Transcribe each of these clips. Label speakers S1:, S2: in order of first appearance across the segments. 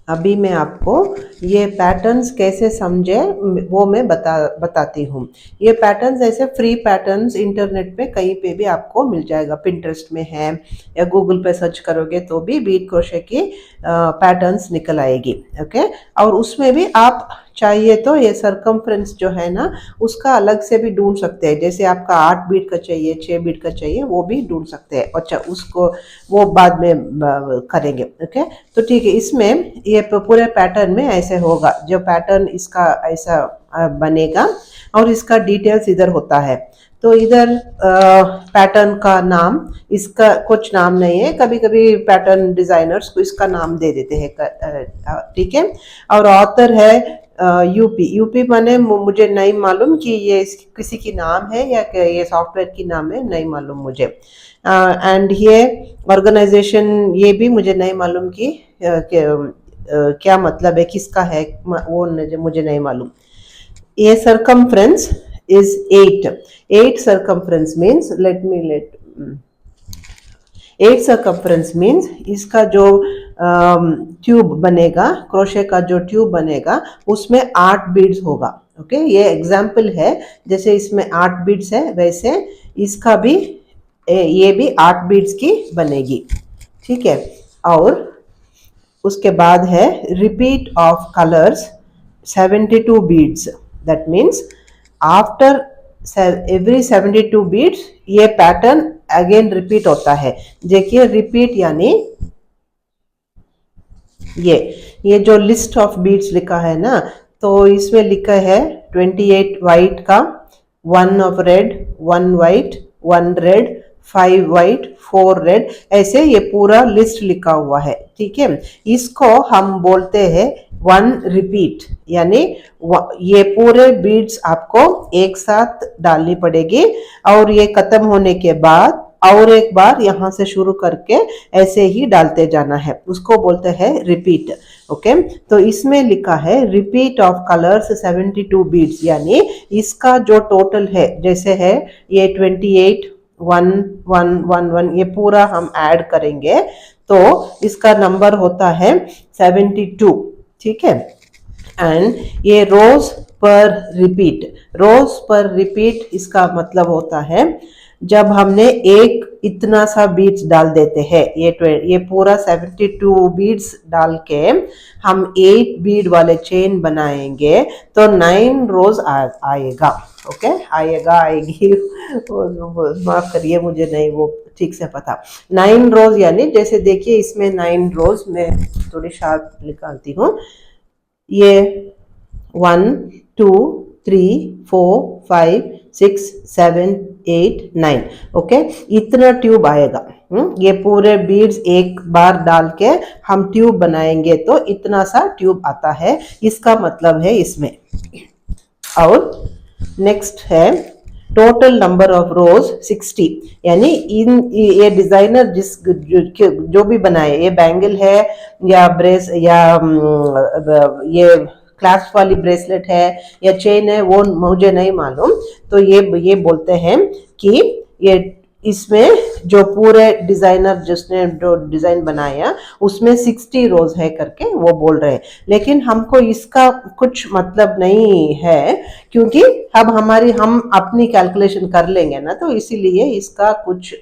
S1: अभी मैं आपको ये पैटर्न्स कैसे समझे वो मैं बताती हूँ। ये पैटर्न्स ऐसे फ्री पैटर्न्स इंटरनेट पे कहीं पे भी आपको मिल जाएगा, पिंटरेस्ट में है या गूगल पे सर्च करोगे तो भी बीड क्रोशे की पैटर्न्स निकल आएगी। ओके, और उसमें भी आप चाहिए तो ये सरकमफ्रेंस जो है ना उसका अलग से भी ढूंढ सकते हैं। जैसे आपका 8 बीट का चाहिए, 6 बीट का चाहिए, वो भी ढूंढ सकते हैं। अच्छा, उसको वो बाद में करेंगे। ओके, तो ठीक है, इसमें ये पूरे पैटर्न में ऐसे होगा। जो पैटर्न इसका ऐसा बनेगा और इसका डिटेल्स इधर होता है। तो इधर पैटर्न का नाम, इसका कुछ नाम नहीं है, कभी कभी पैटर्न डिजाइनर्स को इसका नाम दे देते हैं। ठीक है, और ऑथर है यूपी। यूपी माने मुझे नहीं मालूम कि ये किसी की नाम है या ये सॉफ्टवेयर की नाम है, नहीं मालूम मुझे। एंड ये ऑर्गेनाइजेशन, ये भी मुझे नहीं मालूम कि क्या मतलब है, किसका है, वो मुझे नहीं मालूम। ये circumference is 8. 8 circumference means, eight circumference means इसका जो ट्यूब बनेगा, क्रोशे का जो ट्यूब बनेगा उसमें 8 बीड्स होगा। ओके, ये एग्जाम्पल है, जैसे इसमें 8 बीड्स है वैसे इसका भी ये भी 8 बीड्स की बनेगी। ठीक है, और उसके बाद है repeat of colours 72 beads. That means after every 72 beads ये पैटर्न अगेन रिपीट होता है। देखिए, रिपीट यानी ये जो लिस्ट ऑफ बीड्स लिखा है ना, तो इसमें लिखा है 28 वाइट का, 1 of red, 1 white, 1 red, 5 white, 4 red, ऐसे ये पूरा लिस्ट लिखा हुआ है। ठीक है, इसको हम बोलते हैं 1 रिपीट, यानी ये पूरे बीड्स आपको एक साथ डालनी पड़ेगी और ये खत्म होने के बाद और एक बार यहां से शुरू करके ऐसे ही डालते जाना है, उसको बोलते हैं रिपीट। ओके, तो इसमें लिखा है रिपीट ऑफ कलर्स 72 बीड्स, यानी इसका जो टोटल है, जैसे है ये 28 1 1 1 1, ये पूरा हम ऐड करेंगे तो इसका नंबर होता है 72। ठीक है, एंड ये रोज पर रिपीट, रोज पर रिपीट इसका मतलब होता है जब हमने एक इतना सा बीड्स डाल देते हैं, ये पूरा 72 बीड्स डाल के हम 8 बीड वाले चेन बनाएंगे तो 9 रोज आएगा। ओके, आएगी माफ करिए, मुझे नहीं वो ठीक से पता। 9 रोज यानी जैसे देखिए इसमें 9 रोज, मैं थोड़ी शार्प निकालती हूँ। ये 1 2 3 4 5 6 7 8 9। ओके, इतना ट्यूब आएगा। ये पूरे बीड्स एक बार डाल के हम ट्यूब बनाएंगे तो इतना सा ट्यूब आता है, इसका मतलब है इसमें। और नेक्स्ट है टोटल नंबर ऑफ रोज 60, यानी ये डिजाइनर जो भी बनाए, ये बैंगल है या ब्रेस या ये क्लास्प वाली ब्रेसलेट है या चेन है, वो मुझे नहीं मालूम। तो ये बोलते हैं कि ये इसमें जो पूरे डिजाइनर जिसने जो डिजाइन बनाया उसमें 60 रोज है करके वो बोल रहे हैं, लेकिन हमको इसका कुछ मतलब नहीं है क्योंकि अब हम अपनी कैलकुलेशन कर लेंगे ना, तो इसीलिए इसका कुछ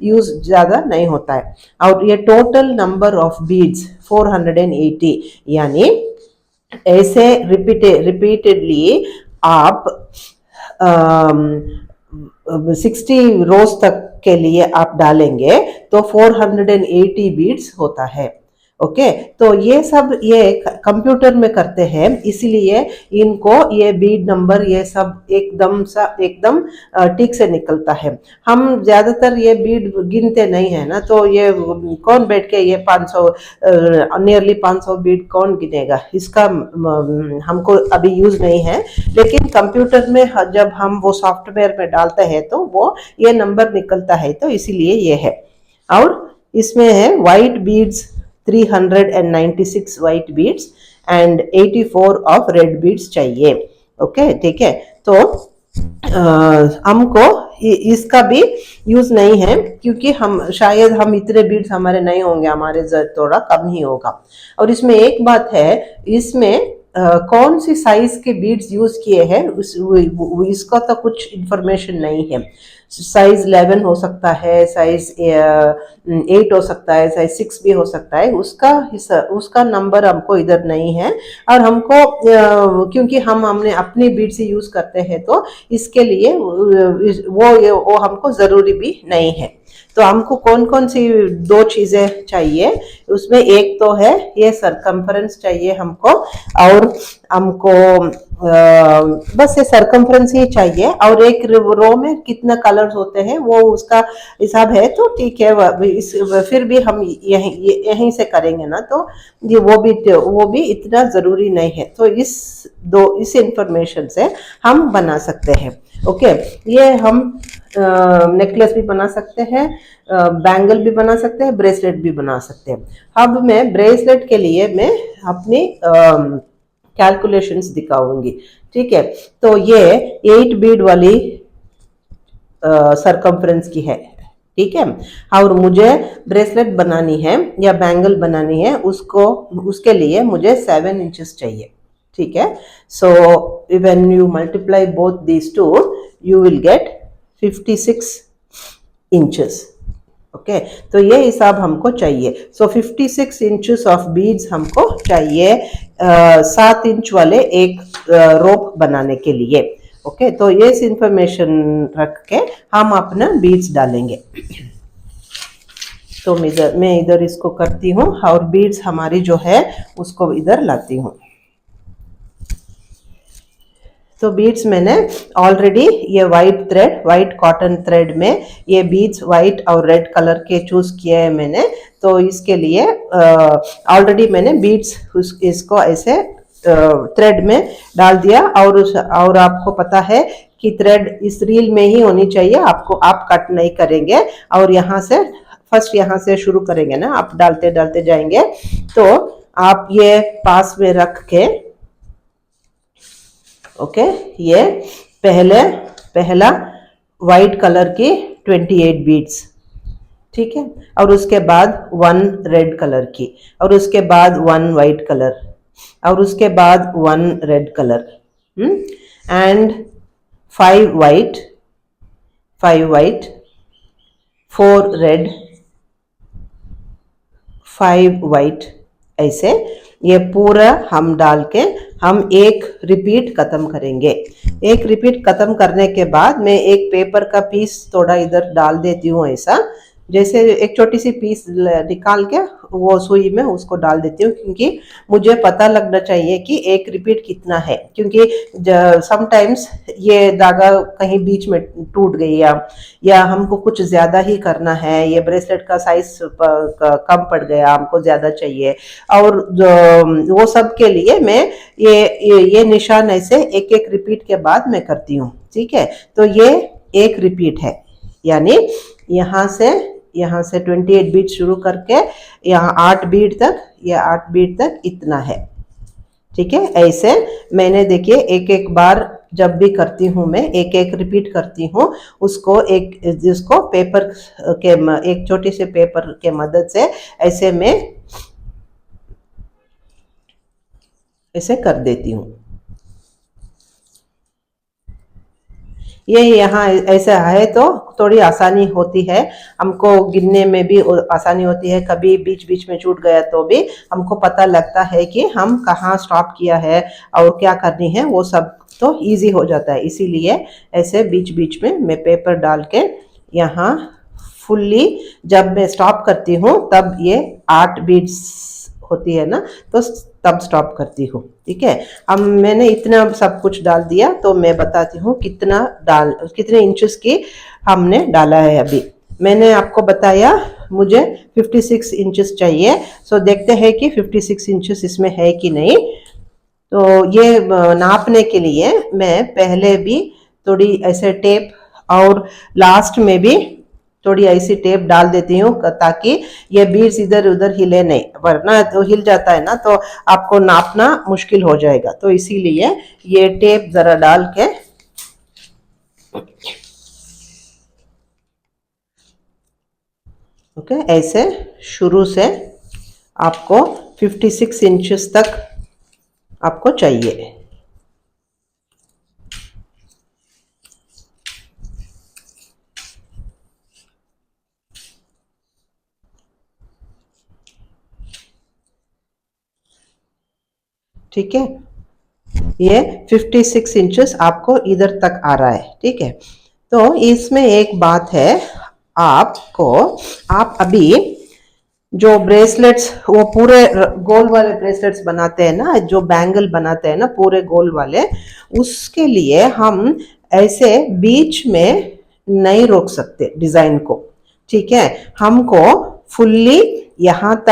S1: यूज ज्यादा नहीं होता है। और ये टोटल नंबर ऑफ बीड्स 480, यानी ऐसे रिपीटेडली आप 60 रोज तक के लिए आप डालेंगे तो 480 बीड्स होता है। ओके, तो ये सब ये कंप्यूटर में करते हैं, इसलिए इनको ये बीड नंबर ये सब एकदम ठीक से निकलता है। हम ज्यादातर ये बीड गिनते नहीं है ना, तो ये कौन बैठ के ये 500 नियरली 500 बीड कौन गिनेगा, इसका हमको अभी यूज नहीं है। लेकिन कंप्यूटर में जब हम वो सॉफ्टवेयर में डालते हैं तो वो ये नंबर निकलता है, तो इसीलिए ये है। और इसमें है white beads 396 white beads and 84 of red beads चाहिए। ओके, ठीक है, तो हमको इसका भी यूज नहीं है, क्योंकि हम इतने बीड्स हमारे नहीं होंगे, हमारे थोड़ा कम ही होगा। और इसमें एक बात है, इसमें कौन सी साइज के बीड्स यूज किए हैं इसका तो कुछ इंफॉर्मेशन नहीं है। साइज 11 हो सकता है, साइज 8 हो सकता है, साइज 6 भी हो सकता है, उसका नंबर हमको इधर नहीं है। और हमको क्योंकि हमने अपनी बीड से यूज करते हैं, तो इसके लिए वो हमको जरूरी भी नहीं है। तो हमको कौन कौन सी दो चीजें चाहिए, उसमें एक तो है ये सरकमफ्रेंस चाहिए हमको, और हमको बस ये सरकमफ्रेंस ही चाहिए, और एक रो में कितना कलर्स होते हैं वो उसका हिसाब है, तो ठीक है। फिर भी हम यहीं से करेंगे ना, तो ये वो भी इतना जरूरी नहीं है। तो इस इंफॉर्मेशन से हम बना सकते हैं। ओके, ये हम नेकलेस भी बना सकते हैं, बैंगल भी बना सकते हैं, ब्रेसलेट भी बना सकते हैं। अब मैं ब्रेसलेट के लिए मैं अपनी कैलकुलेशंस दिखाऊंगी, ठीक है। तो ये 8 बीड वाली सरकमफ्रेंस की है, ठीक है। और मुझे ब्रेसलेट बनानी है या बैंगल बनानी है, उसके लिए मुझे 7 इंचेस चाहिए, ठीक है। So when you multiply both these two, you will get 56 inches. Okay, तो ये हिसाब हमको चाहिए। सो 56 इंचेस ऑफ बीड्स हमको चाहिए 7 इंच वाले एक रोप बनाने के लिए। ओके, तो ये इंफॉर्मेशन रख के हम अपना बीड्स डालेंगे। तो मैं इधर इसको करती हूँ, और बीड्स हमारी जो है उसको इधर लाती हूँ। तो बीड्स मैंने ऑलरेडी ये वाइट कॉटन थ्रेड में ये बीड्स वाइट और रेड कलर के चूज किए हैं मैंने। तो इसके लिए ऑलरेडी मैंने बीड्स इसको ऐसे थ्रेड में डाल दिया, और आपको पता है कि थ्रेड इस रील में ही होनी चाहिए, आप कट नहीं करेंगे। और यहाँ से फर्स्ट यहाँ से शुरू करेंगे ना, आप डालते डालते जाएंगे। तो आप ये पास में रख के, ओके, ये पहला वाइट कलर की 28 बीड्स, ठीक है। और उसके बाद 1 रेड कलर की, और उसके बाद 1 वाइट कलर, और उसके बाद 1 red colour, and 5 white, 4 red, 5 white, ऐसे ये पूरा हम डाल के हम एक रिपीट खत्म करेंगे। एक रिपीट खत्म करने के बाद मैं एक पेपर का पीस थोड़ा इधर डाल देती हूँ, ऐसा जैसे एक छोटी सी पीस निकाल के वो सुई में उसको डाल देती हूँ, क्योंकि मुझे पता लगना चाहिए कि एक रिपीट कितना है। क्योंकि समटाइम्स ये धागा कहीं बीच में टूट गई, या हमको कुछ ज्यादा ही करना है, ये ब्रेसलेट का साइज कम पड़ गया, हमको ज्यादा चाहिए, और वो सब के लिए मैं ये निशान ऐसे एक एक रिपीट के बाद मैं करती हूँ, ठीक है। तो ये एक रिपीट है, यानी यहाँ से 28 बीट शुरू करके यहाँ 8 बीट तक, या 8 बीट तक इतना है, ठीक है। ऐसे मैंने देखिए एक एक बार जब भी करती हूँ मैं एक एक रिपीट करती हूँ, जिसको पेपर के एक छोटे से पेपर के मदद से ऐसे मैं ऐसे कर देती हूँ। ये यहाँ ऐसा है तो थोड़ी आसानी होती है, हमको गिनने में भी आसानी होती है। कभी बीच बीच में छूट गया तो भी हमको पता लगता है कि हम कहाँ स्टॉप किया है और क्या करनी है, वो सब तो इजी हो जाता है। इसीलिए ऐसे बीच बीच में मैं पेपर डाल के यहाँ फुल्ली जब मैं स्टॉप करती हूँ तब ये 8 बीट्स होती है ना, तो तब स्टॉप करती हूँ, ठीक है। अब मैंने इतना सब कुछ डाल दिया, तो मैं बताती हूँ कितने इंचेस की हमने डाला है। अभी मैंने आपको बताया मुझे 56 इंचेस चाहिए, सो देखते हैं कि 56 इंचेस इसमें है कि नहीं। तो ये नापने के लिए मैं पहले भी थोड़ी ऐसे टेप और लास्ट में भी थोड़ी ऐसी टेप डाल देती हूँ, ताकि ये बीड्स इधर उधर हिले नहीं, वरना तो हिल जाता है ना तो आपको नापना मुश्किल हो जाएगा। तो इसीलिए ये टेप जरा डाल के ओके, ऐसे शुरू से आपको 56 इंचेस तक आपको चाहिए। ठीक है, ये 56 इंचेस आपको इधर तक आ रहा है। ठीक है, तो इसमें एक बात है आपको, आप अभी जो ब्रेसलेट्स वो पूरे गोल वाले ब्रेसलेट्स बनाते हैं ना, जो बैंगल बनाते हैं ना पूरे गोल वाले, उसके लिए हम ऐसे बीच में नहीं रोक सकते डिजाइन को। ठीक है, हमको फुल्ली यहाँ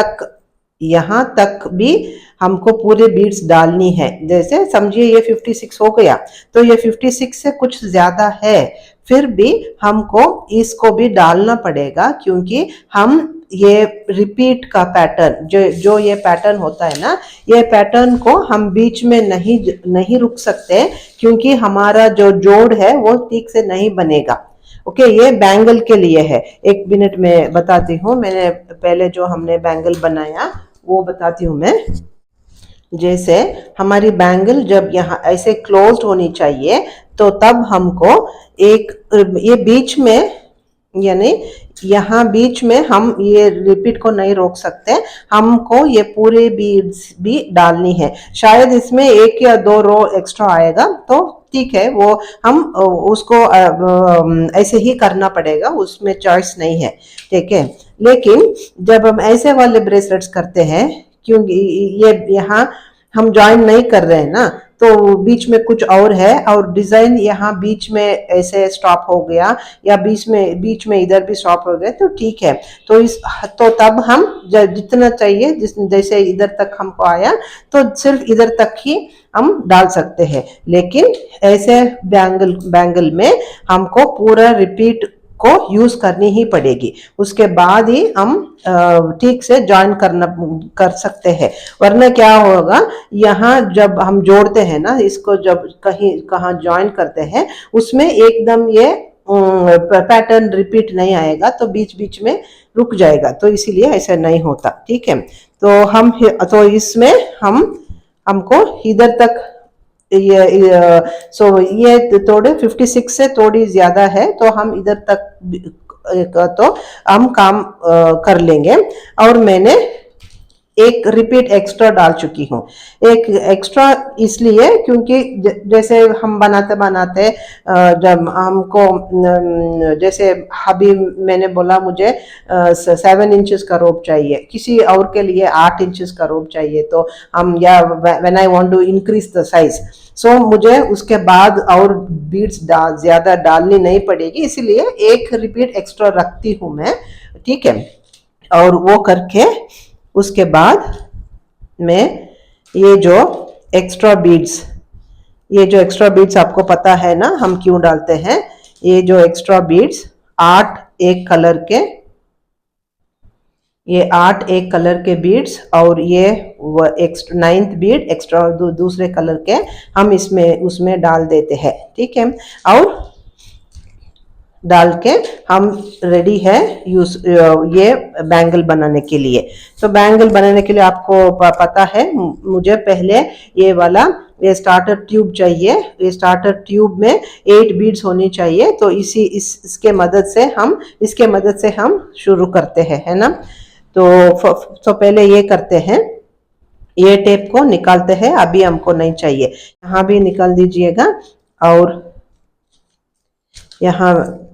S1: तक भी हमको पूरे बीड्स डालनी है। जैसे समझिए ये 56 हो गया, तो ये 56 से कुछ ज्यादा है, फिर भी हमको इसको भी डालना पड़ेगा, क्योंकि हम ये रिपीट का पैटर्न जो ये पैटर्न होता है ना, ये पैटर्न को हम बीच में नहीं रुक सकते, क्योंकि हमारा जो जोड़ है वो ठीक से नहीं बनेगा। ओके, ये बैंगल के लिए है। एक मिनट में बताती हूँ, मैंने पहले जो हमने बैंगल बनाया वो बताती हूँ मैं। जैसे हमारी बैंगल जब यहाँ ऐसे क्लोज्ड होनी चाहिए, तो तब हमको एक ये बीच में, यानी यहाँ बीच में हम ये रिपीट को नहीं रोक सकते, हमको ये पूरे बीड्स भी डालनी है। शायद इसमें एक या दो रो एक्स्ट्रा आएगा, तो ठीक है, वो हम उसको ऐसे ही करना पड़ेगा, उसमें चॉइस नहीं है। ठीक है, लेकिन जब हम ऐसे वाले ब्रेसलेट्स करते हैं, क्योंकि ये यहाँ हम ज्वाइन नहीं कर रहे हैं ना, तो बीच में कुछ और है, और डिजाइन यहाँ बीच में ऐसे स्टॉप हो गया, या बीच में इधर भी स्टॉप हो गया, तो ठीक है। तो तब हम जितना चाहिए, जैसे इधर तक हमको आया, तो सिर्फ इधर तक ही हम डाल सकते हैं। लेकिन ऐसे बैंगल में हमको पूरा रिपीट को यूज करनी ही पड़ेगी, उसके बाद ही हम ठीक से ज्वाइन कर सकते हैं। वरना क्या होगा, यहाँ जब हम जोड़ते हैं ना इसको, जब कहाँ ज्वाइन करते हैं, उसमें एकदम ये पैटर्न रिपीट नहीं आएगा, तो बीच बीच में रुक जाएगा, तो इसीलिए ऐसा नहीं होता। ठीक है, तो इसमें हमको इधर तक ये थोड़े 56 से थोड़ी ज्यादा है, तो हम इधर तक तो हम काम कर लेंगे। और मैंने एक रिपीट एक्स्ट्रा डाल चुकी हूँ। एक एक्स्ट्रा इसलिए क्योंकि जैसे हम बनाते जब हमको जैसे अभी मैंने बोला मुझे 7 इंचेस का रोप चाहिए, किसी और के लिए 8 इंचेस का रोप चाहिए, तो हम या when I want to increase the size, so मुझे उसके बाद और बीड्स ज्यादा डालनी नहीं पड़ेगी, इसीलिए एक रिपीट एक्स्ट्रा रखती हूँ मैं। ठीक है, और वो करके उसके बाद मैं ये जो एक्स्ट्रा बीड्स आपको पता है ना हम क्यों डालते हैं। ये जो एक्स्ट्रा बीड्स 8 एक कलर के, ये 8 एक कलर के बीड्स, और ये 9th बीड एक्स्ट्रा दूसरे कलर के हम उसमें डाल देते हैं। ठीक है, और डाल के हम रेडी है ये बैंगल बनाने के लिए। तो बैंगल बनाने के लिए आपको पता है, मुझे पहले ये स्टार्टर ट्यूब चाहिए। ये स्टार्टर ट्यूब में 8 बीड्स होनी चाहिए, तो इसके मदद से हम शुरू करते हैं, है ना। तो पहले ये करते हैं, ये टेप को निकालते हैं, अभी हमको नहीं चाहिए, यहाँ भी निकाल दीजिएगा, और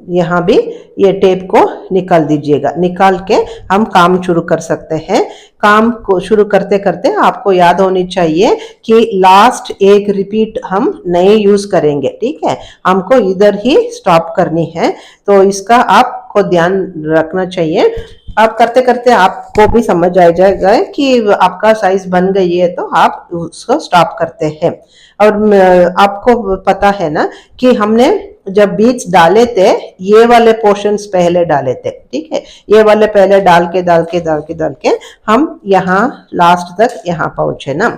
S1: यहाँ भी ये टेप को निकाल दीजिएगा। निकाल के हम काम शुरू कर सकते हैं। काम को शुरू करते करते आपको याद होनी चाहिए कि लास्ट एक रिपीट हम नहीं यूज करेंगे। ठीक है, हमको इधर ही स्टॉप करनी है, तो इसका आपको ध्यान रखना चाहिए। आप करते करते आपको भी समझ आ जाएगा कि आपका साइज बन गई है, तो आप उसको स्टॉप करते हैं। और आपको पता है ना कि हमने जब बीच डाले थे, ये वाले पोर्शंस पहले डाले थे। ठीक है, ये वाले पहले डाल के हम यहाँ लास्ट तक यहाँ पहुंचे ना।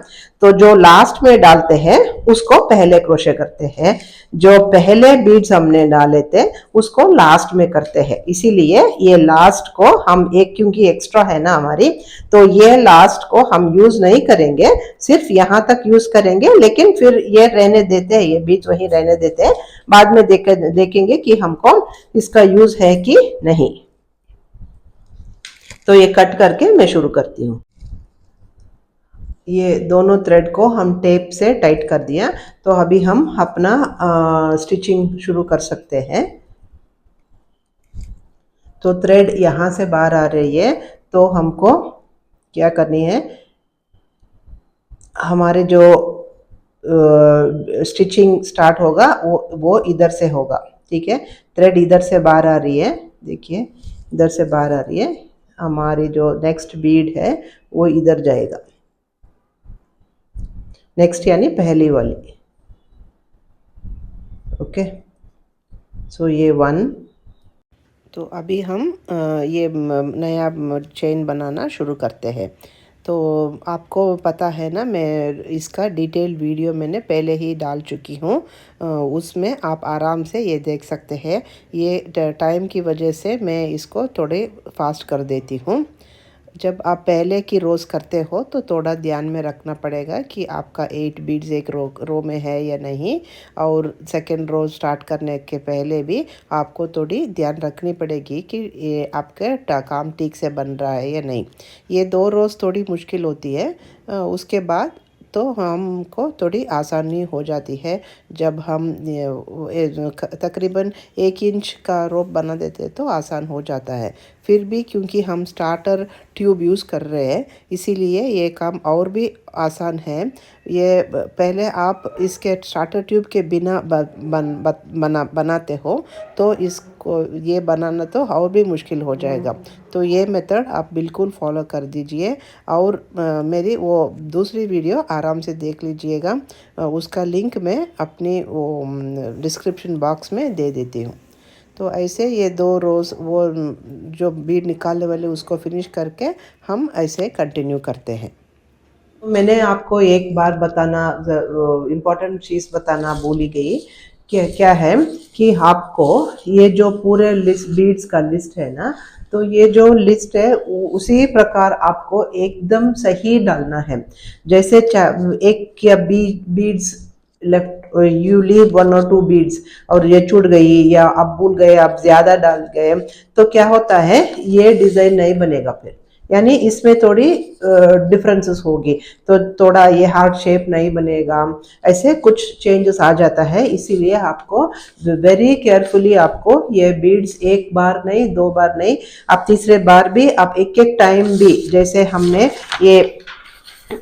S1: तो जो लास्ट में डालते हैं उसको पहले क्रोशे करते हैं, जो पहले बीड्स हमने डाले थे उसको लास्ट में करते हैं। इसीलिए ये लास्ट को हम एक, क्योंकि एक्स्ट्रा है ना हमारी, तो ये लास्ट को हम यूज नहीं करेंगे, सिर्फ यहाँ तक यूज करेंगे, लेकिन फिर ये रहने देते हैं, ये बीच वहीं रहने देते हैं, बाद में देखेंगे कि हमको इसका यूज है कि नहीं। तो ये कट करके मैं शुरू करती हूँ। ये दोनों थ्रेड को हम टेप से टाइट कर दिया, तो अभी हम अपना स्टिचिंग शुरू कर सकते हैं। तो थ्रेड यहाँ से बाहर आ रही है, तो हमको क्या करनी है, हमारे जो स्टिचिंग स्टार्ट होगा वो इधर से होगा, ठीक है। थ्रेड इधर से बाहर आ रही है, देखिए इधर से बाहर आ रही है, हमारी जो नेक्स्ट बीड है वो इधर जाएगा, नेक्स्ट यानी पहली वाली। ओके, सो ये 1। तो अभी हम ये नया चेन बनाना शुरू करते हैं। तो आपको पता है ना, मैं इसका डिटेल वीडियो मैंने पहले ही डाल चुकी हूँ, उसमें आप आराम से ये देख सकते हैं। ये टाइम की वजह से मैं इसको थोड़े फास्ट कर देती हूँ। जब आप पहले की रोज़ करते हो तो थोड़ा ध्यान में रखना पड़ेगा कि आपका 8 बीड्स एक रो में है या नहीं, और सेकेंड रो स्टार्ट करने के पहले भी आपको थोड़ी ध्यान रखनी पड़ेगी कि ये आपका काम ठीक से बन रहा है या नहीं। ये 2 रोज़ थोड़ी मुश्किल होती है, उसके बाद तो हमको थोड़ी आसानी हो जाती है। जब हम तकरीबन 1 इंच का रोप बना देते हैं तो आसान हो जाता है। फिर भी क्योंकि हम स्टार्टर ट्यूब यूज़ कर रहे हैं, इसीलिए ये काम और भी आसान है। ये पहले आप इसके स्टार्टर ट्यूब के बिना बनाते हो तो इसको ये बनाना तो और भी मुश्किल हो जाएगा। तो ये मेथड आप बिल्कुल फॉलो कर दीजिए, और मेरी वो दूसरी वीडियो आराम से देख लीजिएगा, उसका लिंक मैं अपनी वो डिस्क्रिप्शन बॉक्स में दे देती हूँ। तो ऐसे ये 2 रोज़ वो जो बीड निकालने वाले उसको फिनिश करके हम ऐसे कंटिन्यू करते हैं। तो मैंने आपको एक बार बताना, इम्पोर्टेंट चीज़ बताना भूल गई, कि क्या है कि आपको ये जो पूरे लिस्ट बीड्स का लिस्ट है ना, तो ये जो लिस्ट है उसी प्रकार आपको एकदम सही डालना है। जैसे एक या बीड्स लेफ्ट, यू लीव 1 और 2 बीड्स और ये छूट गई, या आप भूल गए, आप ज्यादा डाल गए, तो क्या होता है, ये डिजाइन नहीं बनेगा फिर, यानी इसमें थोड़ी डिफरेंसेस होगी, तो थोड़ा ये हार्ट शेप नहीं बनेगा, ऐसे कुछ चेंजेस आ जाता है। इसीलिए आपको वेरी केयरफुली आपको ये बीड्स एक बार नहीं, 2 बार नहीं, आप तीसरे बार भी आप एक एक टाइम भी, जैसे हमने ये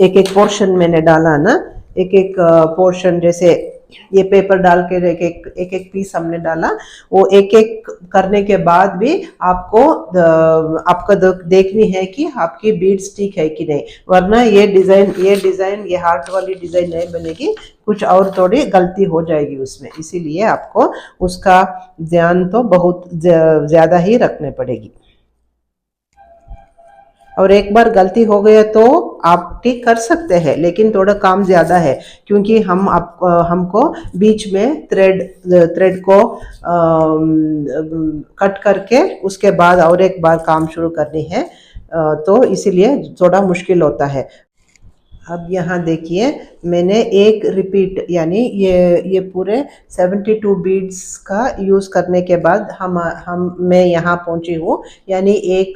S1: एक एक पोर्शन मैंने डाला ना, एक एक पोर्शन, जैसे ये पेपर डाल के एक एक पीस हमने डाला, वो एक एक करने के बाद भी आपको आपका देखनी है कि आपकी बीड्स ठीक है कि नहीं, वरना ये डिजाइन ये हार्ट वाली डिजाइन नहीं बनेगी, कुछ और थोड़ी गलती हो जाएगी उसमें। इसीलिए आपको उसका ध्यान तो बहुत ज्यादा ही रखने पड़ेगी, और एक बार गलती हो गया तो आप ठीक कर सकते हैं, लेकिन थोड़ा काम ज़्यादा है, क्योंकि हमको बीच में थ्रेड को कट करके उसके बाद और एक बार काम शुरू करनी है, तो इसीलिए थोड़ा मुश्किल होता है। अब यहाँ देखिए, मैंने एक रिपीट, यानी ये पूरे 72 बीड्स का यूज़ करने के बाद मैं यहाँ पहुँची हूँ, यानी एक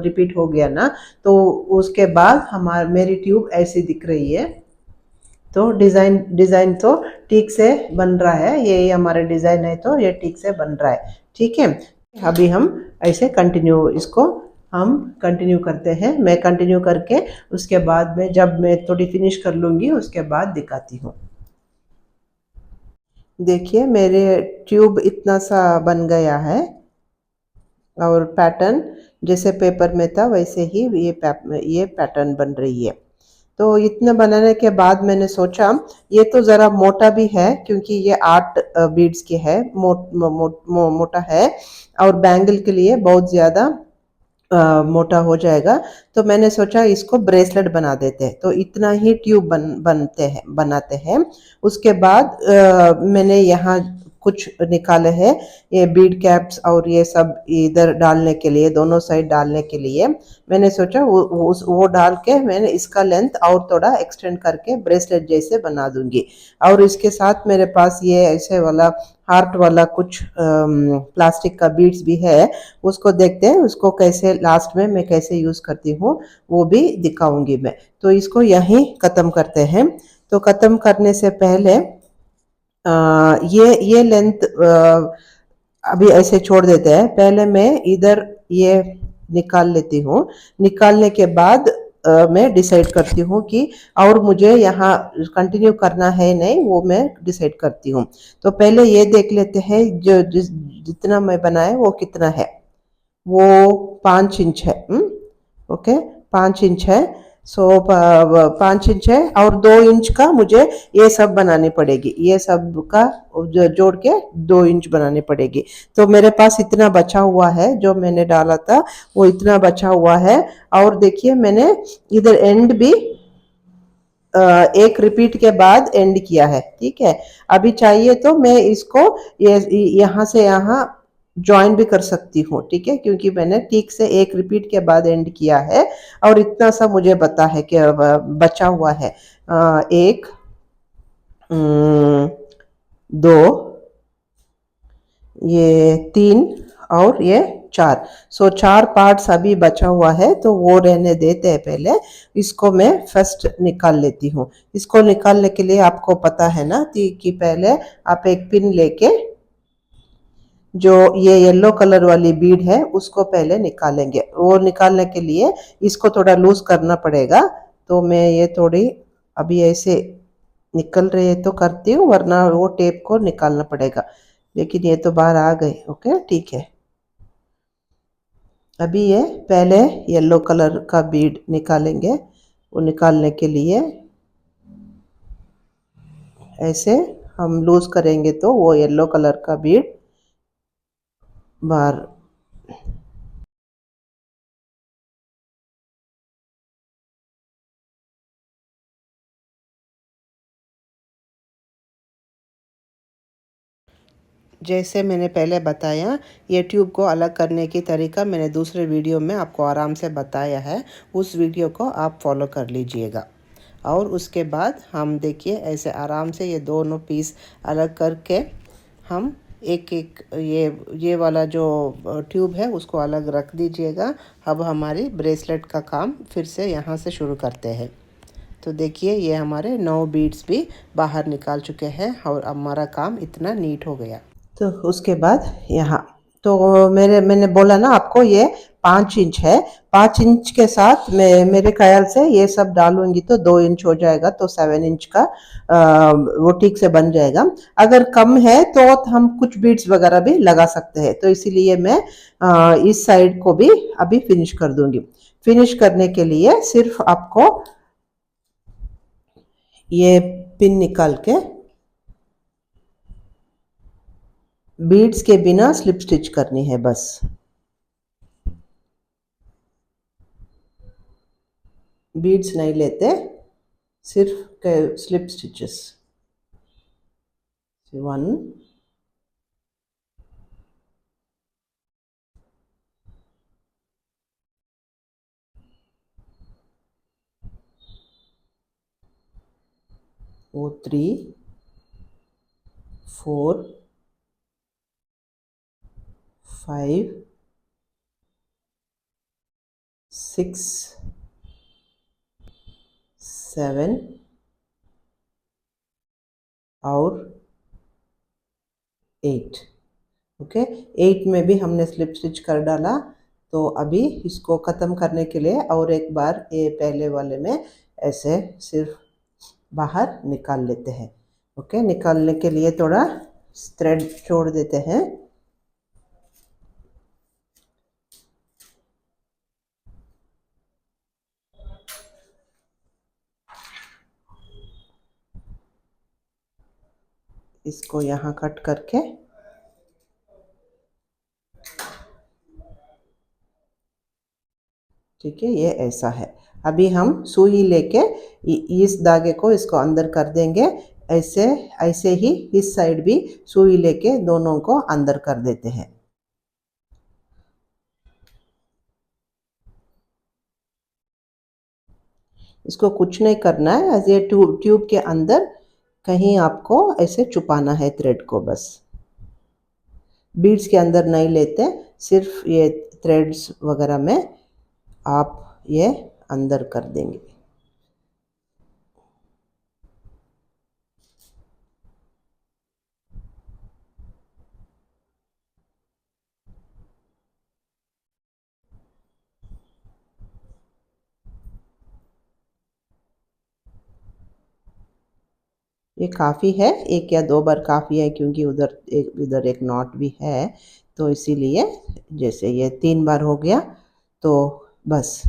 S1: रिपीट हो गया ना, तो उसके बाद मेरी ट्यूब ऐसी दिख रही है। तो डिज़ाइन तो ठीक से बन रहा है, ये हमारा डिज़ाइन है तो ये ठीक से बन रहा है, ठीक है। अभी हम ऐसे कंटिन्यू करते हैं। मैं कंटिन्यू करके उसके बाद में जब मैं थोड़ी फिनिश कर लूँगी उसके बाद दिखाती हूँ। देखिए मेरे ट्यूब इतना सा बन गया है, और पैटर्न जैसे पेपर में था वैसे ही ये पैटर्न बन रही है। तो इतना बनाने के बाद मैंने सोचा ये तो ज़रा मोटा भी है, क्योंकि ये 8 बीड्स की है, मोटा है, और बैंगल के लिए बहुत ज़्यादा मोटा हो जाएगा। तो मैंने सोचा इसको ब्रेसलेट बना देते हैं, तो इतना ही ट्यूब बनाते हैं। उसके बाद मैंने यहाँ कुछ निकाले हैं, ये बीड कैप्स और ये सब इधर डालने के लिए, दोनों साइड डालने के लिए मैंने सोचा वो डाल के मैंने इसका लेंथ और थोड़ा एक्सटेंड करके ब्रेसलेट जैसे बना दूंगी। और इसके साथ मेरे पास ये ऐसे वाला हार्ट वाला कुछ प्लास्टिक का बीड्स भी है, उसको देखते हैं उसको कैसे लास्ट में मैं कैसे यूज करती हूँ, वो भी दिखाऊंगी मैं। तो इसको यहीं खत्म करते हैं। तो खत्म करने से पहले ये लेंथ अभी ऐसे छोड़ देते हैं। पहले मैं इधर ये निकाल लेती हूँ। निकालने के बाद मैं डिसाइड करती हूँ कि और मुझे यहाँ कंटिन्यू करना है नहीं, वो मैं डिसाइड करती हूँ। तो पहले ये देख लेते हैं जो जितना मैं बनाया वो कितना है। वो 5 इंच है। ओके, 5 इंच है। सो 5 इंच है और 2 इंच का मुझे ये सब बनानी पड़ेगी, ये सब का जोड़ के 2 इंच बनानी पड़ेगी। तो मेरे पास इतना बचा हुआ है, जो मैंने डाला था वो इतना बचा हुआ है। और देखिए मैंने इधर एंड भी एक रिपीट के बाद एंड किया है, ठीक है। अभी चाहिए तो मैं इसको ये यहाँ से यहाँ ज्वाइन भी कर सकती हूँ, ठीक है, क्योंकि मैंने ठीक से एक रिपीट के बाद एंड किया है। और इतना सा मुझे पता है कि बचा हुआ है। एक, दो, ये तीन और ये चार। सो 4 पार्ट्स अभी बचा हुआ है, तो वो रहने देते हैं पहले। इसको मैं फर्स्ट निकाल लेती हूँ। इसको निकालने के लिए आपको पता है ना कि पहले आप एक पिन लेके जो ये येलो कलर वाली बीड है उसको पहले निकालेंगे। वो निकालने के लिए इसको थोड़ा लूज करना पड़ेगा। तो मैं ये थोड़ी अभी ऐसे निकल रही है तो करती हूँ, वरना वो टेप को निकालना पड़ेगा। लेकिन ये तो बाहर आ गई। ओके, ठीक है। अभी ये पहले येलो कलर का बीड निकालेंगे। वो निकालने के लिए ऐसे हम लूज करेंगे तो वो येलो कलर का बीड बाहर। जैसे मैंने पहले बताया, ये ट्यूब को अलग करने की तरीका मैंने दूसरे वीडियो में आपको आराम से बताया है। उस वीडियो को आप फॉलो कर लीजिएगा। और उसके बाद हम देखिए ऐसे आराम से ये दोनों पीस अलग करके हम एक एक ये वाला जो ट्यूब है उसको अलग रख दीजिएगा। अब हमारी ब्रेसलेट का काम फिर से यहाँ से शुरू करते हैं। तो देखिए ये हमारे 9 बीड्स भी बाहर निकाल चुके हैं और हमारा काम इतना नीट हो गया। तो उसके बाद यहाँ तो मैंने बोला ना आपको ये 5 इंच है। 5 इंच के साथ मैं मेरे ख्याल से ये सब डालूंगी तो 2 इंच हो जाएगा, तो 7 इंच का वो ठीक से बन जाएगा। अगर कम है तो हम कुछ बीड्स वगैरह भी लगा सकते हैं। तो इसीलिए मैं इस साइड को भी अभी फिनिश कर दूंगी। फिनिश करने के लिए सिर्फ आपको ये पिन निकाल के बीड्स के बिना स्लिप स्टिच करनी है बस। बीड्स नहीं लेते, सिर्फ स्लिप स्टिचेस। 1, 3, 4, 5, 6, 7 और 8। ओके, 8 में भी हमने स्लिप स्टिच कर डाला। तो अभी इसको ख़त्म करने के लिए और एक बार ये पहले वाले में ऐसे सिर्फ बाहर निकाल लेते हैं। ओके, निकालने के लिए थोड़ा थ्रेड छोड़ देते हैं। इसको यहाँ कट करके ठीक है, ये ऐसा है। अभी हम सुई लेके इस धागे को इसको अंदर कर देंगे। ऐसे ऐसे ही इस साइड भी सुई लेके दोनों को अंदर कर देते हैं। इसको कुछ नहीं करना है, ऐसे ट्यूब के अंदर कहीं आपको ऐसे छुपाना है थ्रेड को बस। बीड्स के अंदर नहीं लेते, सिर्फ ये थ्रेड्स वगैरह में आप ये अंदर कर देंगे। ये काफ़ी है, एक या दो बार काफ़ी है, क्योंकि इधर एक नॉट भी है, तो इसीलिए जैसे ये 3 बार हो गया तो बस।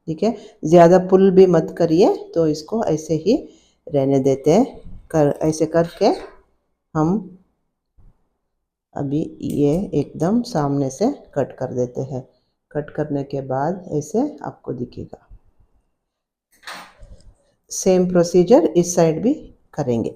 S1: ठीक है, ज़्यादा पुल भी मत करिए, तो इसको ऐसे ही रहने देते हैं। ऐसे करके हम अभी ये एकदम सामने से कट कर देते हैं। कट करने के बाद ऐसे आपको दिखेगा। सेम प्रोसीजर इस साइड भी करेंगे।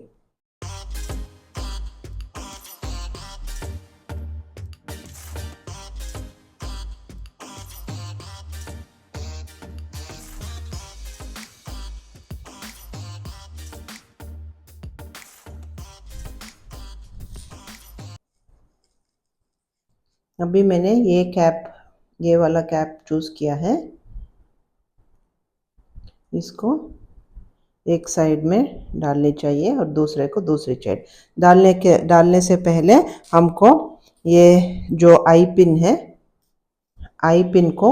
S1: अभी मैंने ये वाला कैप चूज़ किया है। इसको एक साइड में डालनी चाहिए और दूसरे को दूसरी साइड। डालने से पहले हमको ये जो आई पिन को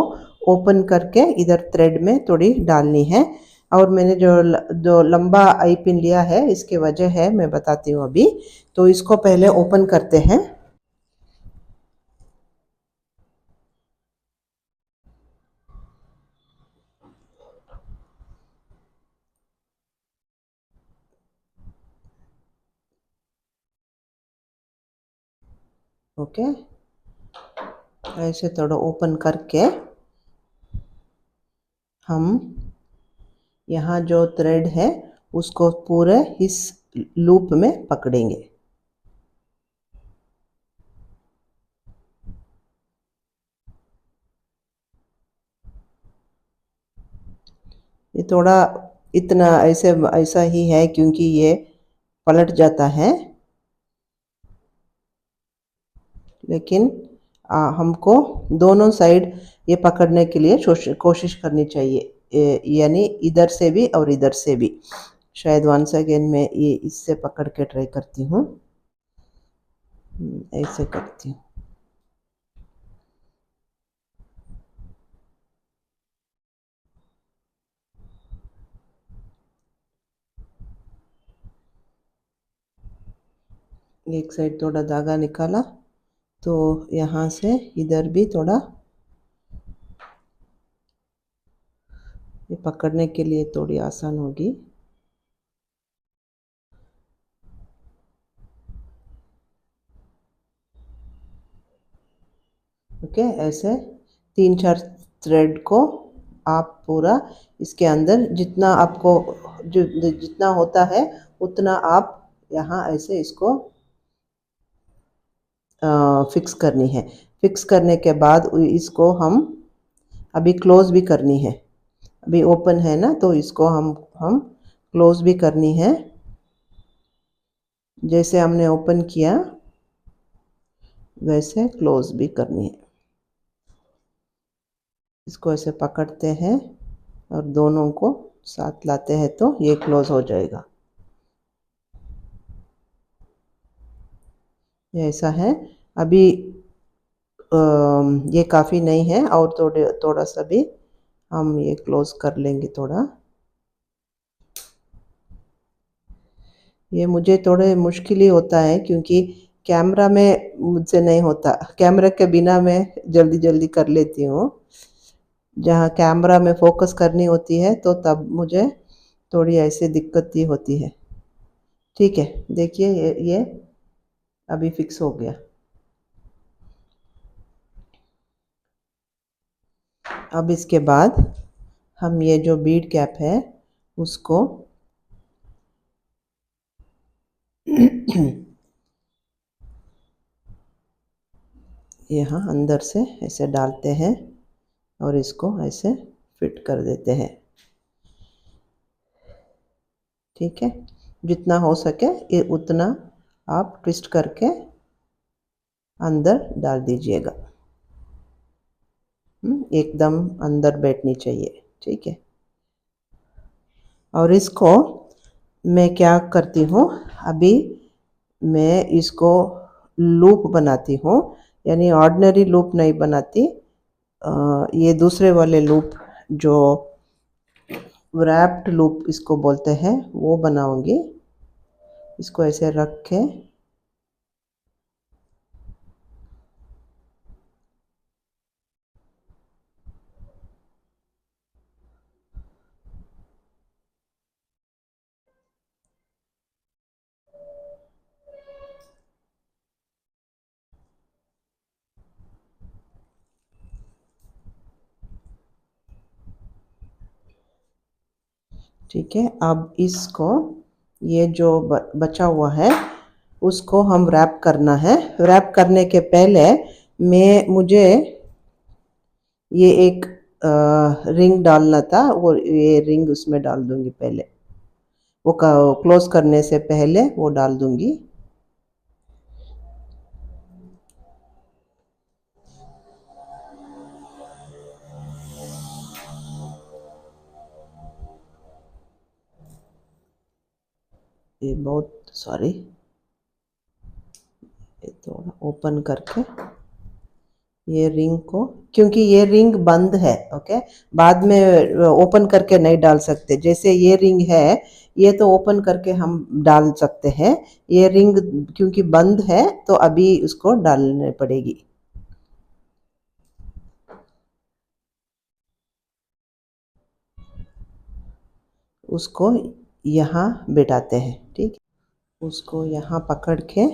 S1: ओपन करके इधर थ्रेड में थोड़ी डालनी है। और मैंने जो लंबा आई पिन लिया है, इसके वजह है, मैं बताती हूँ अभी। तो इसको पहले ओपन करते हैं। ओके, ऐसे थोड़ा ओपन करके हम यहाँ जो थ्रेड है उसको पूरे इस लूप में पकड़ेंगे। ये थोड़ा इतना ऐसा ही है, क्योंकि ये पलट जाता है, लेकिन हमको दोनों साइड ये पकड़ने के लिए कोशिश करनी चाहिए, यानी इधर से भी और इधर से भी। शायद वंस अगेन मैं ये इससे पकड़ के ट्राई करती हूँ। ऐसे करती हूँ। एक साइड थोड़ा धागा निकाला, तो यहाँ से इधर भी थोड़ा ये पकड़ने के लिए थोड़ी आसान होगी। ओके, ऐसे 3-4 थ्रेड को आप पूरा इसके अंदर जितना आपको जितना होता है उतना आप यहाँ ऐसे इसको फिक्स करनी है। फिक्स करने के बाद इसको हम अभी क्लोज़ भी करनी है। अभी ओपन है ना, तो इसको हम क्लोज़ भी करनी है। जैसे हमने ओपन किया वैसे क्लोज़ भी करनी है। इसको ऐसे पकड़ते हैं और दोनों को साथ लाते हैं तो ये क्लोज़ हो जाएगा। ये ऐसा है। अभी ये काफ़ी नहीं है, और थोड़ा सा भी हम ये क्लोज़ कर लेंगे थोड़ा। ये मुझे थोड़े मुश्किल ही होता है, क्योंकि कैमरा में मुझसे नहीं होता। कैमरा के बिना मैं जल्दी कर लेती हूँ। जहाँ कैमरा में फ़ोकस करनी होती है तो तब मुझे थोड़ी ऐसे दिक्कत ही होती है। ठीक है, देखिए ये अभी फिक्स हो गया। अब इसके बाद हम ये जो बीड कैप है उसको यहाँ अंदर से ऐसे डालते हैं और इसको ऐसे फिट कर देते हैं। ठीक है, जितना हो सके ये उतना आप ट्विस्ट करके अंदर डाल दीजिएगा। एकदम अंदर बैठनी चाहिए। ठीक है, और इसको मैं क्या करती हूँ, अभी मैं इसको लूप बनाती हूँ, यानी ऑर्डिनरी लूप नहीं बनाती, ये दूसरे वाले लूप जो रैप्ड लूप इसको बोलते हैं वो बनाऊंगी। इसको ऐसे रख के ठीक है, अब इसको ये जो बचा हुआ है उसको हम रैप करना है। रैप करने के पहले मुझे ये एक रिंग डालना था, वो ये रिंग उसमें डाल दूंगी पहले, वो क्लोज करने से पहले वो डाल दूंगी। ये बहुत सॉरी, ये थोड़ा ओपन करके ये रिंग को, क्योंकि ये रिंग बंद है, ओके, बाद में ओपन करके नहीं डाल सकते। जैसे ये रिंग है ये तो ओपन करके हम डाल सकते हैं, ये रिंग क्योंकि बंद है तो अभी उसको डालने पड़ेगी। उसको यहाँ बिठाते हैं। ठीक, उसको यहाँ पकड़ के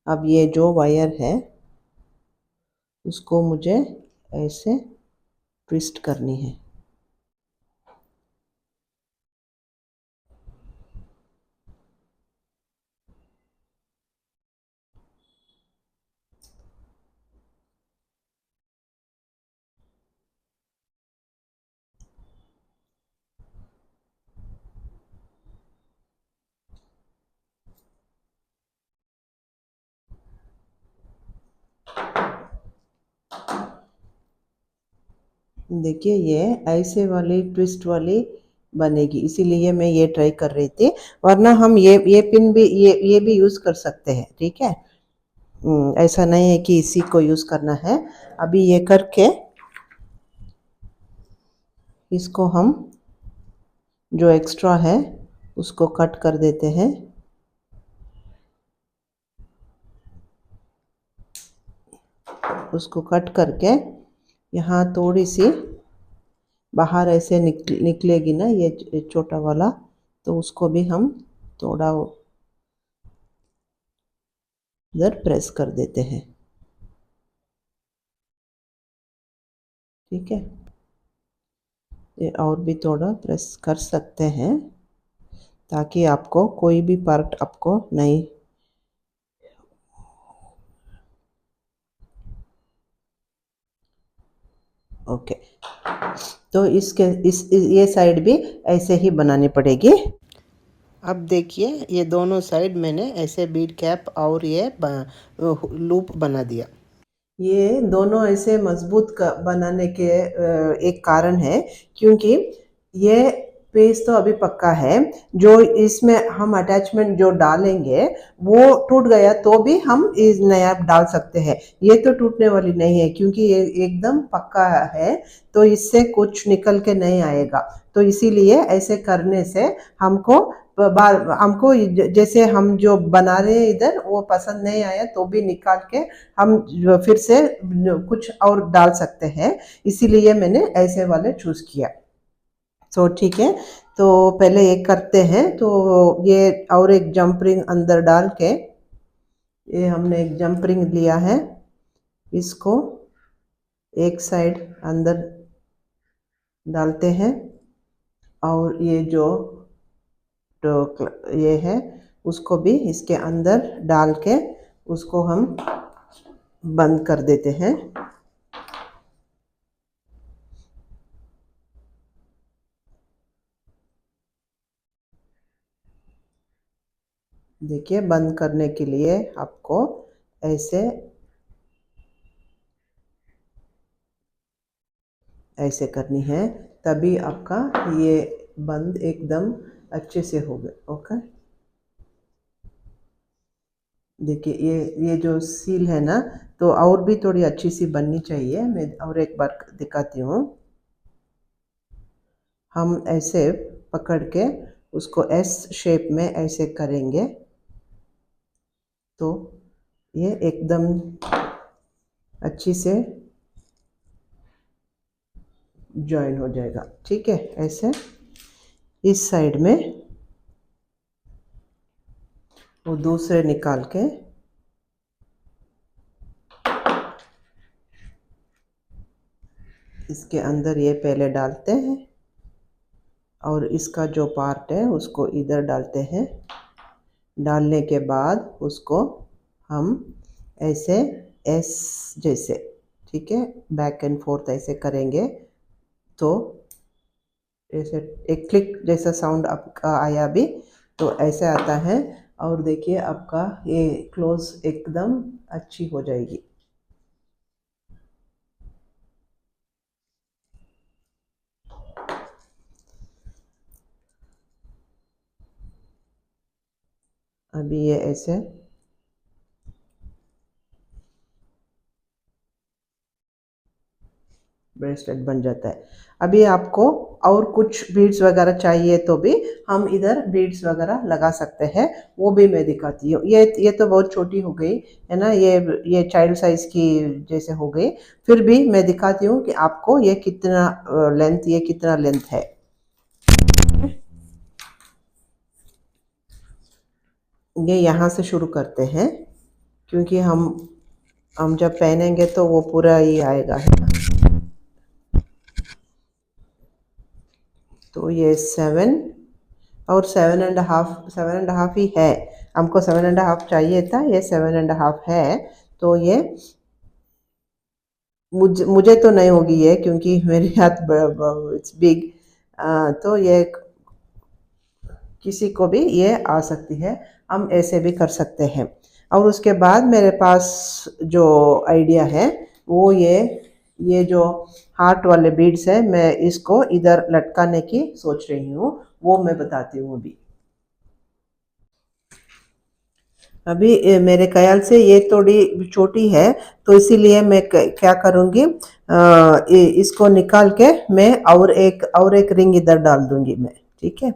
S1: अब ये जो वायर है उसको मुझे ऐसे ट्विस्ट करनी है। देखिए ये ऐसे वाली ट्विस्ट वाली बनेगी, इसीलिए मैं ये ट्राई कर रही थी, वरना हम ये पिन भी ये भी यूज़ कर सकते हैं। ठीक है, ऐसा नहीं है कि इसी को यूज़ करना है। अभी ये करके इसको हम जो एक्स्ट्रा है उसको कट कर देते हैं। उसको कट करके यहाँ थोड़ी सी बाहर ऐसे निकलेगी ना ये छोटा वाला, तो उसको भी हम थोड़ा इधर प्रेस कर देते हैं। ठीक है, ये और भी थोड़ा प्रेस कर सकते हैं ताकि आपको कोई भी पार्ट आपको नहीं, ओके, तो ये साइड भी ऐसे ही बनानी पड़ेगी। अब देखिए ये दोनों साइड मैंने ऐसे बीड कैप और ये लूप बना दिया। ये दोनों ऐसे मजबूत बनाने के एक कारण है, क्योंकि ये पेज तो अभी पक्का है, जो इसमें हम अटैचमेंट जो डालेंगे वो टूट गया तो भी हम इस नया डाल सकते हैं। ये तो टूटने वाली नहीं है क्योंकि ये एकदम पक्का है, तो इससे कुछ निकल के नहीं आएगा। तो इसीलिए ऐसे करने से हमको हमको जैसे हम जो बना रहे हैं इधर वो पसंद नहीं आया तो भी निकाल के हम फिर से कुछ और डाल सकते हैं, इसीलिए मैंने ऐसे वाले चूज किया। तो ठीक है, तो पहले ये करते हैं। तो ये और एक जंप रिंग अंदर डाल के, ये हमने एक जंप रिंग लिया है, इसको एक साइड अंदर डालते हैं और ये जो ये है उसको भी इसके अंदर डाल के उसको हम बंद कर देते हैं। देखिए बंद करने के लिए आपको ऐसे करनी है, तभी आपका ये बंद एकदम अच्छे से होगा। ओके, देखिए ये जो सील है ना, तो और भी थोड़ी अच्छी सी बननी चाहिए। मैं और एक बार दिखाती हूँ। हम ऐसे पकड़ के उसको एस शेप में ऐसे करेंगे तो ये एकदम अच्छी से जॉइन हो जाएगा। ठीक है, ऐसे इस साइड में वो दूसरे निकाल के इसके अंदर ये पहले डालते हैं और इसका जो पार्ट है उसको इधर डालते हैं। डालने के बाद उसको हम ऐसे एस जैसे, ठीक है, बैक एंड फोर्थ ऐसे करेंगे तो ऐसे एक क्लिक जैसा साउंड आपका आया भी, तो ऐसे आता है। और देखिए आपका ये क्लोज एकदम अच्छी हो जाएगी। अभी ये ऐसे ब्रेसलेट बन जाता है। अभी आपको और कुछ बीड्स वगैरह चाहिए तो भी हम इधर बीड्स वगैरह लगा सकते हैं, वो भी मैं दिखाती हूँ। ये तो बहुत छोटी हो गई है ना, ये चाइल्ड साइज की जैसे हो गई। फिर भी मैं दिखाती हूँ कि आपको ये कितना लेंथ है। ये यहाँ से शुरू करते हैं क्योंकि हम जब पहनेंगे तो वो पूरा ही आएगा, है ना। तो ये 7 और 7.5 ही है। हमको 7.5 चाहिए था, ये 7.5 है। तो ये मुझे तो नहीं होगी ये, क्योंकि मेरे हाथ इट्स बिग। तो ये किसी को भी ये आ सकती है, हम ऐसे भी कर सकते हैं। और उसके बाद मेरे पास जो आइडिया है वो ये जो हार्ट वाले बीड्स है, मैं इसको इधर लटकाने की सोच रही हूँ, वो मैं बताती हूँ अभी। अभी मेरे ख्याल से ये थोड़ी छोटी है, तो इसीलिए मैं क्या करूँगी, इसको निकाल के मैं और एक रिंग इधर डाल दूंगी मैं। ठीक है,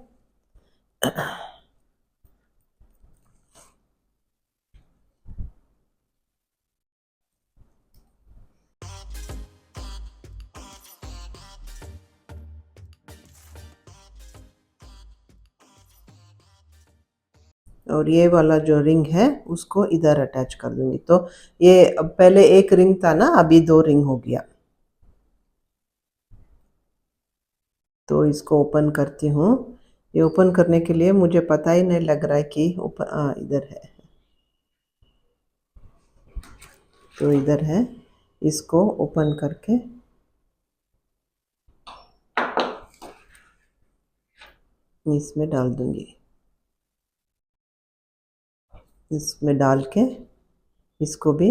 S1: और ये वाला जो रिंग है उसको इधर अटैच कर दूंगी। तो ये पहले एक रिंग था ना, अभी 2 रिंग हो गया। तो इसको ओपन करती हूँ। ये ओपन करने के लिए मुझे पता ही नहीं लग रहा है कि ऊपर इधर है। तो इधर है, इसको ओपन करके इसमें डाल दूंगी। इसमें डाल के इसको भी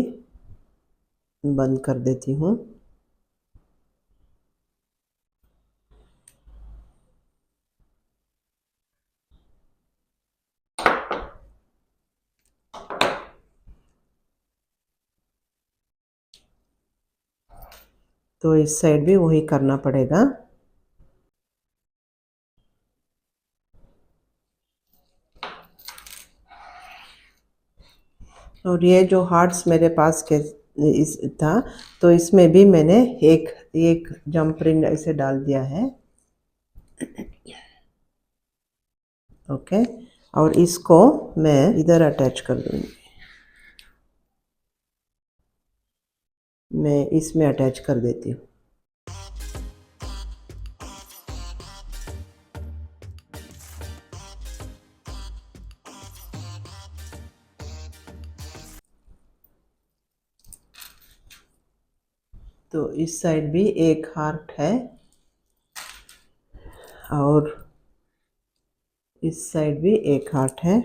S1: बंद कर देती हूँ। तो इस साइड भी वही करना पड़ेगा। और ये जो हार्ट्स मेरे पास के इस था, तो इसमें भी मैंने एक एक जंप रिंग ऐसे डाल दिया है। ओके, और इसको मैं इधर अटैच कर दूंगी। मैं इसमें अटैच कर देती हूँ। तो इस साइड भी एक हार्ट है और इस साइड भी एक हार्ट है।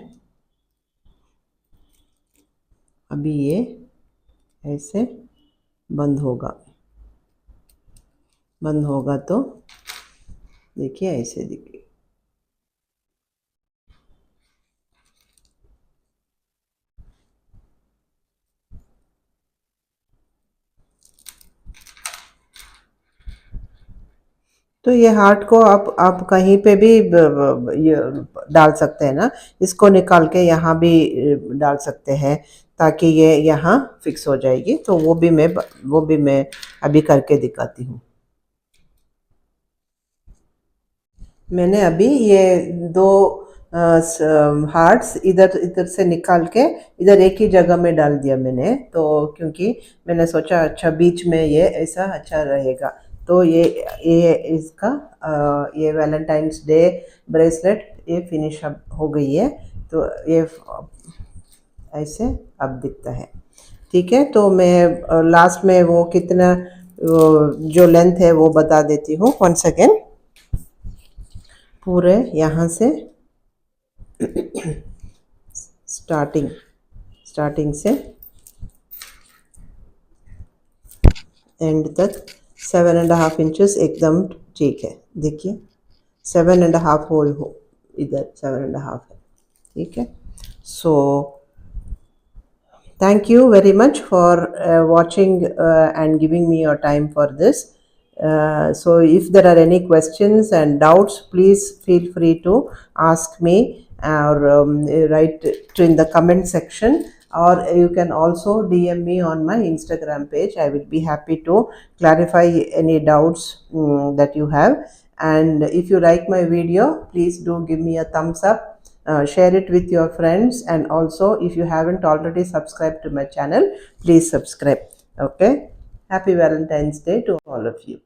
S1: अभी ये ऐसे बंद होगा, बंद होगा तो देखिए ऐसे दिखे। तो ये हार्ट को आप कहीं पे भी ये डाल सकते हैं ना, इसको निकाल के यहाँ भी डाल सकते हैं ताकि ये यहाँ फिक्स हो जाएगी। तो वो भी मैं अभी करके दिखाती हूँ। मैंने अभी ये दो हार्ट्स इधर इधर से निकाल के इधर एक ही जगह में डाल दिया मैंने, तो क्योंकि मैंने सोचा अच्छा बीच में ये ऐसा अच्छा रहेगा। तो ये इसका ये वैलेंटाइंस डे ब्रेसलेट ये फिनिश अब हो गई है। तो ये ऐसे अब दिखता है। ठीक है, तो मैं लास्ट में वो कितना जो लेंथ है वो बता देती हूँ वंस अगेन। पूरे यहाँ से स्टार्टिंग से एंड तक 7.5 इंचेस एकदम ठीक है। देखिए 7.5 होल हो, इधर 7.5 है। ठीक है, सो thank you very much for watching and giving me your time for this. So if there are any questions and doubts, please feel free to ask me or write in the comment section, or you can also DM me on my Instagram page. I will be happy to clarify any doubts that you have. And if you like my video, please do give me a thumbs up, share it with your friends, and also if you haven't already subscribed to my channel, please subscribe. Okay, happy Valentine's Day to all of you.